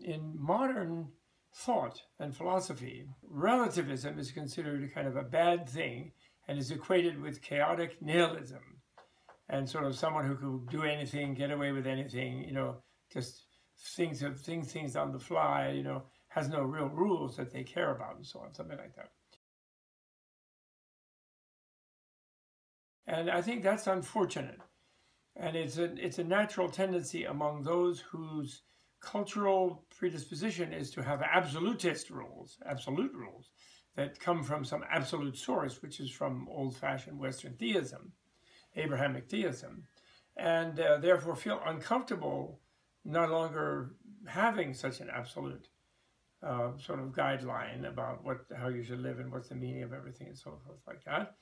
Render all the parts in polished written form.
in modern thought and philosophy, relativism is considered a kind of a bad thing and is equated with chaotic nihilism, and sort of someone who could do anything, get away with anything, you know, just things on the fly, you know, has no real rules that they care about and so on, something like that. And I think that's unfortunate. And it's a natural tendency among those whose cultural predisposition is to have absolutist rules, absolute rules, that come from some absolute source, which is from old-fashioned Western theism, Abrahamic theism, and therefore feel uncomfortable no longer having such an absolute sort of guideline about how you should live and what's the meaning of everything and so forth like that,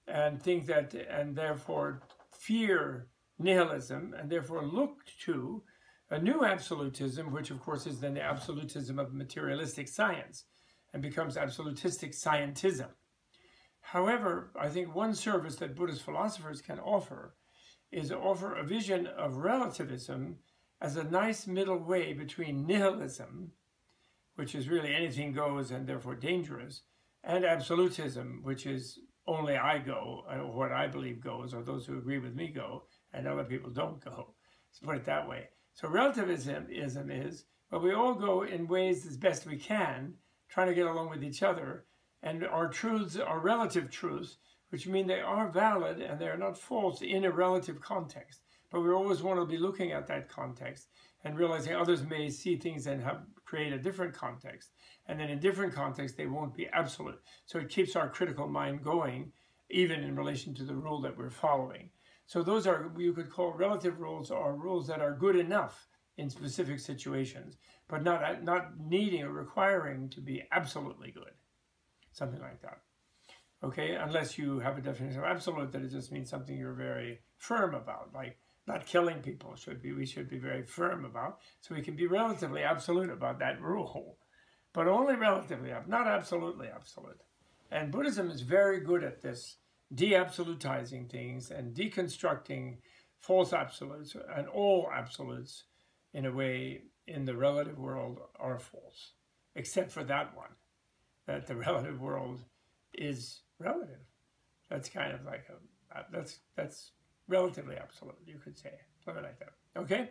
and think that, and therefore fear nihilism, and therefore look to a new absolutism, which of course is then the absolutism of materialistic science and becomes absolutistic scientism. However, I think one service that Buddhist philosophers can offer is to offer a vision of relativism as a nice middle way between nihilism, which is really anything goes and therefore dangerous, and absolutism, which is only I go, or what I believe goes, or those who agree with me go, and other people don't go. Let's put it that way. So relativism is, well, we all go in ways as best we can, trying to get along with each other, and our truths are relative truths, which mean they are valid and they are not false in a relative context. But we always want to be looking at that context and realizing others may see things and create a different context. And then in different contexts, they won't be absolute. So it keeps our critical mind going, even in relation to the rule that we're following. So those are, you could call relative rules, or rules that are good enough in specific situations, but not needing or requiring to be absolutely good. Something like that. Okay, unless you have a definition of absolute that it just means something you're very firm about, like not killing people we should be very firm about, so we can be relatively absolute about that rule, but only relatively, not absolutely absolute. And Buddhism is very good at this, de-absolutizing things and deconstructing false absolutes, and all absolutes in a way in the relative world are false, except for that one, that the relative world is relative. That's kind of like that's relatively absolute, you could say, something like that. Okay?